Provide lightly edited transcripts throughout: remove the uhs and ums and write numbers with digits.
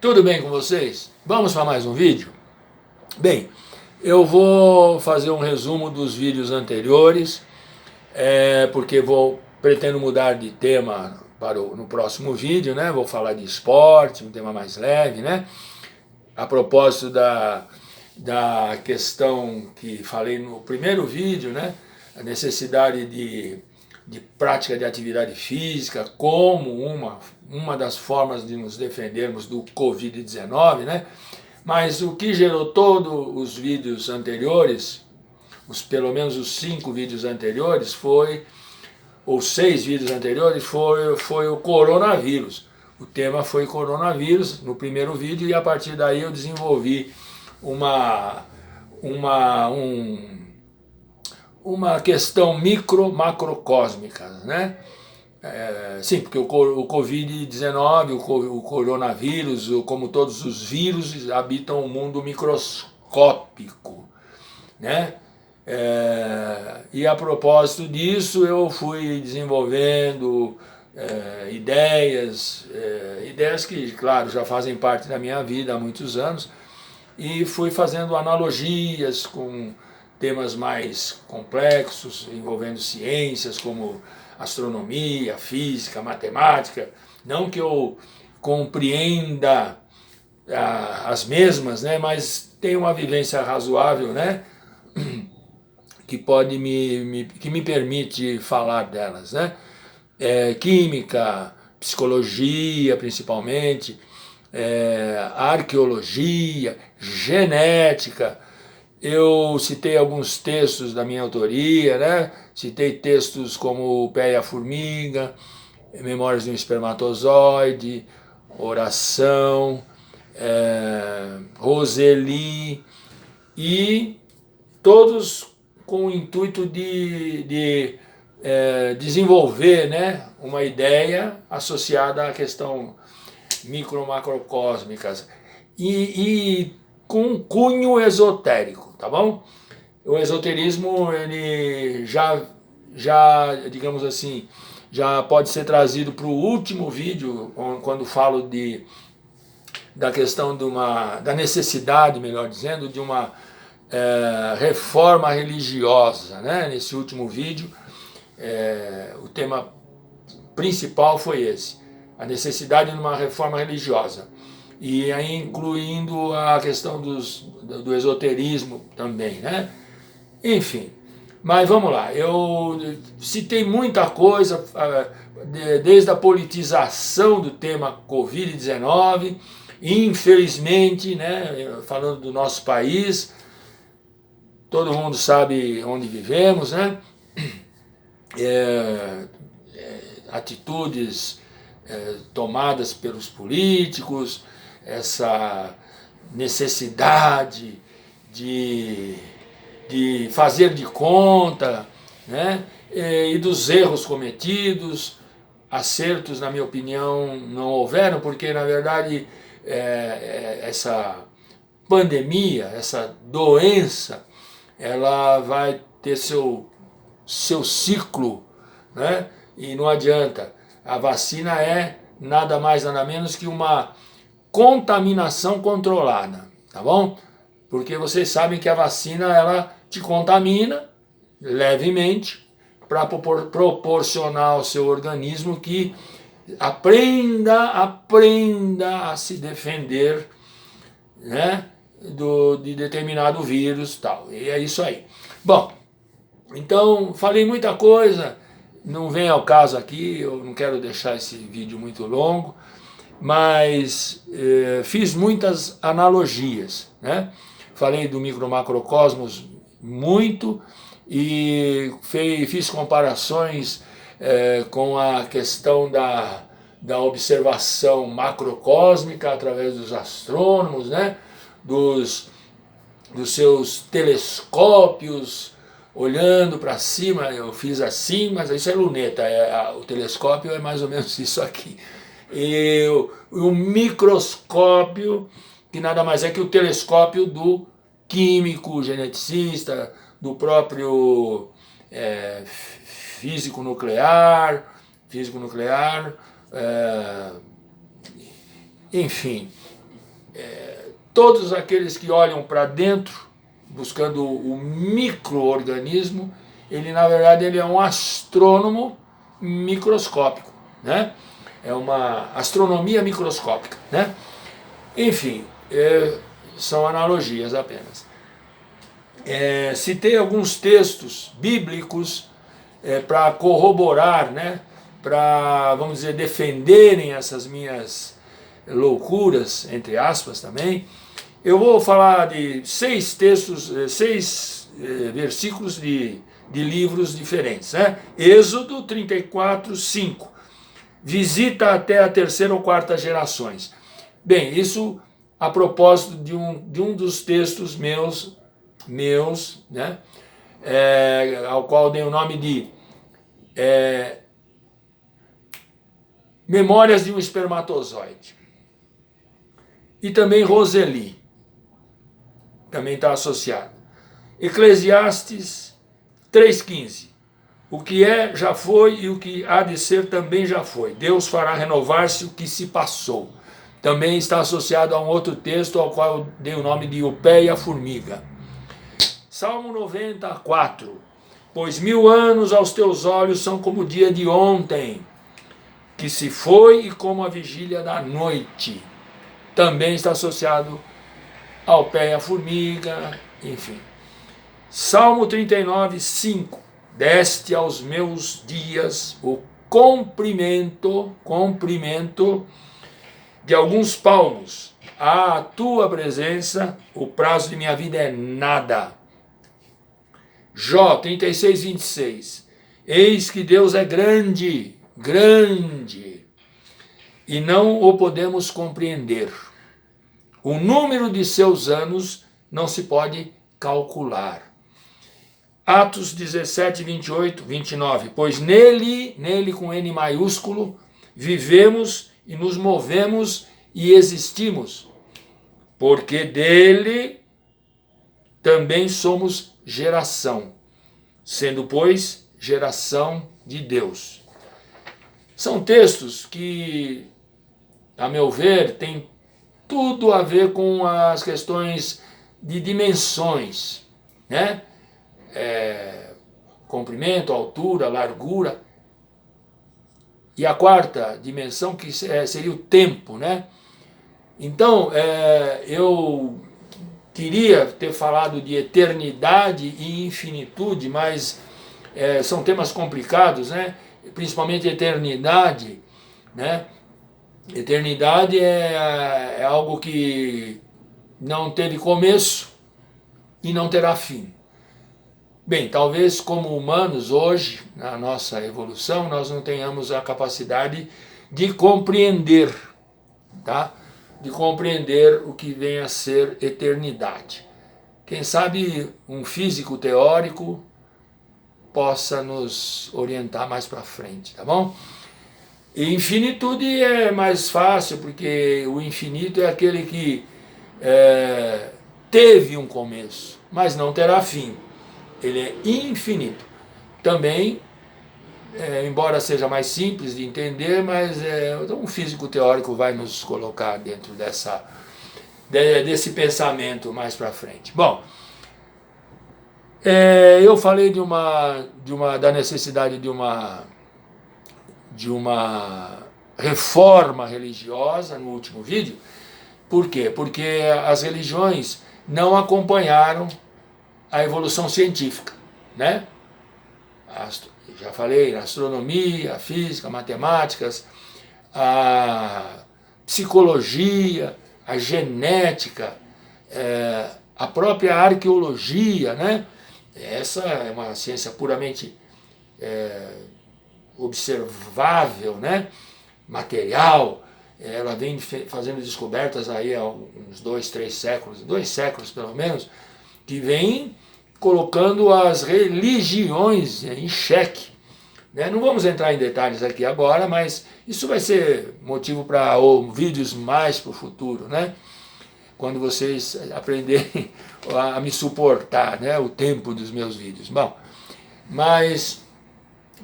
Tudo bem com vocês? Vamos para mais um vídeo? Bem, eu vou fazer um resumo dos vídeos anteriores, porque pretendo mudar de tema no próximo vídeo, né? Vou falar de esporte, um tema mais leve, né? A propósito da questão que falei no primeiro vídeo, né? A necessidade de prática de atividade física como uma das formas de nos defendermos do Covid-19, né? Mas o que gerou todos os vídeos anteriores, pelo menos os 5 vídeos anteriores, ou 6 vídeos anteriores, foi o coronavírus. O tema foi coronavírus no primeiro vídeo e a partir daí eu desenvolvi uma questão macrocósmica, né? Sim, porque o Covid-19, o coronavírus, como todos os vírus, habitam um mundo microscópico, né? E a propósito disso eu fui desenvolvendo ideias que, claro, já fazem parte da minha vida há muitos anos, e fui fazendo analogias com temas mais complexos, envolvendo ciências como astronomia, física, matemática. Não que eu compreenda as mesmas, né, mas tenho uma vivência razoável, né, que me permite falar delas, né? Química, psicologia principalmente, arqueologia, genética. Eu citei alguns textos da minha autoria, né? Citei textos como O Pé e a Formiga, Memórias de um Espermatozoide, Oração, Roseli, e todos com o intuito de desenvolver, né, uma ideia associada à questão micro-macrocósmicas e com um cunho esotérico, tá bom? O esoterismo, ele digamos assim, já pode ser trazido para o último vídeo, quando falo da questão da necessidade, melhor dizendo, de uma reforma religiosa, né? Nesse último vídeo, o tema principal foi esse, a necessidade de uma reforma religiosa, e aí incluindo a questão do esoterismo também, né? Enfim, mas vamos lá, eu citei muita coisa, desde a politização do tema Covid-19, infelizmente, né, falando do nosso país, todo mundo sabe onde vivemos, né? Atitudes tomadas pelos políticos, essa necessidade de fazer de conta, né? E dos erros cometidos. Acertos, na minha opinião, não houveram, porque na verdade essa pandemia, essa doença, ela vai ter seu ciclo, né? E não adianta. A vacina é nada mais nada menos que uma contaminação controlada, tá bom? Porque vocês sabem que a vacina, ela te contamina levemente para proporcionar ao seu organismo que aprenda a se defender, né, de determinado vírus, tal. E é isso aí. Bom, então falei muita coisa, não vem ao caso aqui, eu não quero deixar esse vídeo muito longo, mas fiz muitas analogias, né? Falei do micro-macrocosmos muito, e fiz comparações com a questão da observação macrocósmica através dos astrônomos, né? Dos seus telescópios, olhando para cima. Eu fiz assim, mas isso é luneta, o telescópio é mais ou menos isso aqui. E o microscópio, que nada mais é que o telescópio do químico, geneticista, do próprio físico nuclear, enfim. todos aqueles que olham para dentro, buscando o micro-organismo, ele na verdade ele é um astrônomo microscópico, né? É uma astronomia microscópica, né? Enfim, são analogias apenas. Citei alguns textos bíblicos para corroborar, né? Para, vamos dizer, defenderem essas minhas loucuras, entre aspas também. Eu vou falar de 6 textos, 6 versículos de livros diferentes, né? Êxodo 34, 5. Visita até a terceira ou quarta gerações. Bem, isso a propósito de um dos textos meus, né? Ao qual dei o nome de Memórias de um Espermatozoide. E também Roseli, também está associado. Eclesiastes 3,15. O que é, já foi, e o que há de ser também já foi. Deus fará renovar-se o que se passou. Também está associado a um outro texto ao qual eu dei o nome de O Pé e a Formiga. Salmo 94. Pois 1000 anos aos teus olhos são como o dia de ontem, que se foi, e como a vigília da noite. Também está associado ao pé e à formiga, enfim. Salmo 39, 5. Deste aos meus dias o comprimento de alguns palmos. À tua presença, o prazo de minha vida é nada. Jó 36, 26. Eis que Deus é grande, grande, e não o podemos compreender. O número de seus anos não se pode calcular. Atos 17, 28, 29. Pois nele com N maiúsculo, vivemos e nos movemos e existimos, porque dele também somos geração, sendo, pois, geração de Deus. São textos que, a meu ver, têm tudo a ver com as questões de dimensões, né? Comprimento, altura, largura. E a quarta dimensão, que seria o tempo, né? Então, eu queria ter falado de eternidade e infinitude, mas são temas complicados, né? Principalmente eternidade, né? Eternidade é algo que não teve começo e não terá fim. Bem, talvez como humanos hoje, na nossa evolução, nós não tenhamos a capacidade de compreender, tá? De compreender o que vem a ser eternidade. Quem sabe um físico teórico possa nos orientar mais para frente, tá bom? E infinitude é mais fácil, porque o infinito é aquele que teve um começo, mas não terá fim. Ele é infinito. Também, embora seja mais simples de entender, mas um físico teórico vai nos colocar dentro desse pensamento mais para frente. Bom, eu falei da necessidade de uma reforma religiosa no último vídeo. Por quê? Porque as religiões não acompanharam a evolução científica, né? Já falei, a astronomia, a física, matemáticas, a psicologia, a genética, a própria arqueologia, né? Essa é uma ciência puramente observável, né? Material. Ela vem fazendo descobertas aí há uns 2 séculos pelo menos, que vem colocando as religiões em xeque. Né? Não vamos entrar em detalhes aqui agora, mas isso vai ser motivo para vídeos mais para o futuro, né? Quando vocês aprenderem a me suportar, né? O tempo dos meus vídeos. Bom, mas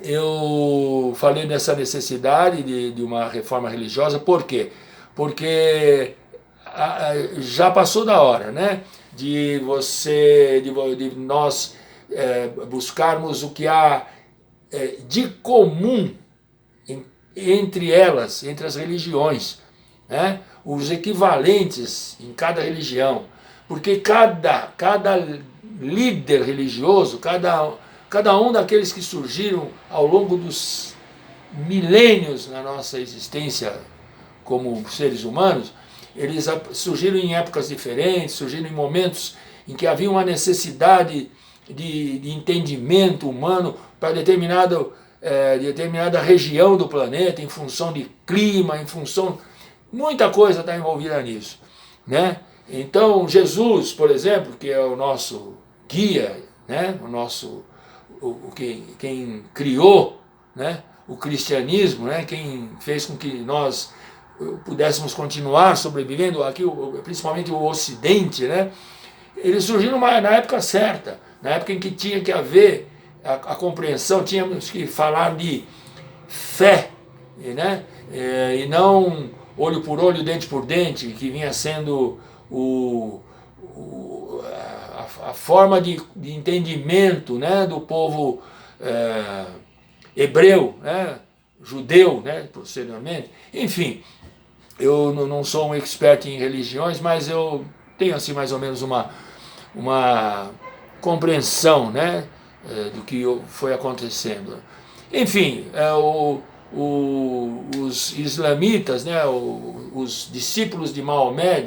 eu falei dessa necessidade de uma reforma religiosa. Por quê? Porque já passou da hora, né? De nós buscarmos o que há de comum entre elas, entre as religiões, né? Os equivalentes em cada religião, porque cada líder religioso, cada um daqueles que surgiram ao longo dos milênios na nossa existência como seres humanos, eles surgiram em épocas diferentes, surgiram em momentos em que havia uma necessidade de entendimento humano para determinada região do planeta, em função de clima, em função... Muita coisa está envolvida nisso, né? Então, Jesus, por exemplo, que é o nosso guia, né? Quem criou, né? O cristianismo, né? Quem fez com que nós pudéssemos continuar sobrevivendo aqui, principalmente o Ocidente, né? Eles surgiram na época certa, na época em que tinha que haver a compreensão, tínhamos que falar de fé, né? E não olho por olho, dente por dente, que vinha sendo a forma de entendimento, né, do povo hebreu, né, judeu, né, posteriormente. Enfim, eu não sou um expert em religiões, mas eu tenho assim mais ou menos uma compreensão, né, do que foi acontecendo. Enfim, os islamitas, né, os discípulos de Muhammad,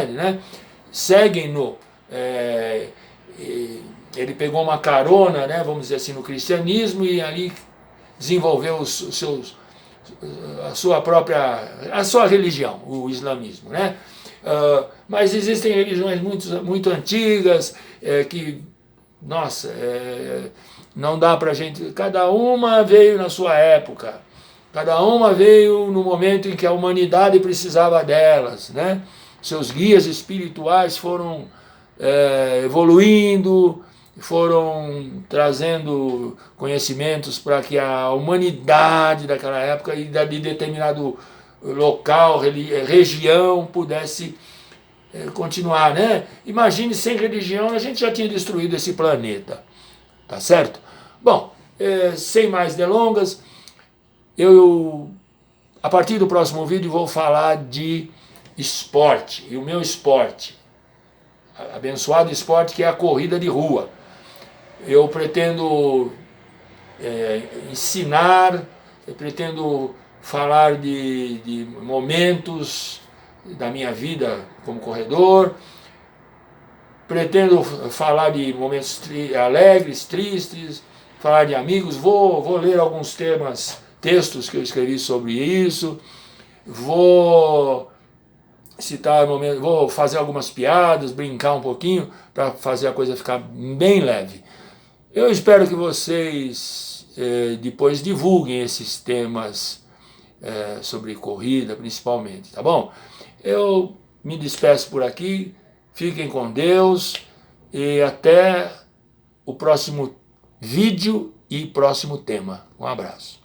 né, seguem-no. Ele pegou uma carona, né, vamos dizer assim, no cristianismo e ali desenvolveu a sua religião, o islamismo, né? Mas existem religiões muito antigas que, nossa, não dá para a gente... Cada uma veio na sua época, cada uma veio no momento em que a humanidade precisava delas, né? Seus guias espirituais foram evoluindo, foram trazendo conhecimentos para que a humanidade daquela época e de determinado local, região, pudesse continuar, né? Imagine, sem religião a gente já tinha destruído esse planeta, tá certo? Bom, sem mais delongas, a partir do próximo vídeo vou falar de esporte, e o meu esporte, abençoado esporte, que é a corrida de rua. Eu pretendo ensinar, eu pretendo falar de momentos da minha vida como corredor, pretendo falar de momentos alegres, tristes, falar de amigos, vou ler alguns textos que eu escrevi sobre isso, vou citar momentos, vou fazer algumas piadas, brincar um pouquinho, para fazer a coisa ficar bem leve. Eu espero que vocês depois divulguem esses temas sobre corrida, principalmente, tá bom? Eu me despeço por aqui, fiquem com Deus e até o próximo vídeo e próximo tema. Um abraço.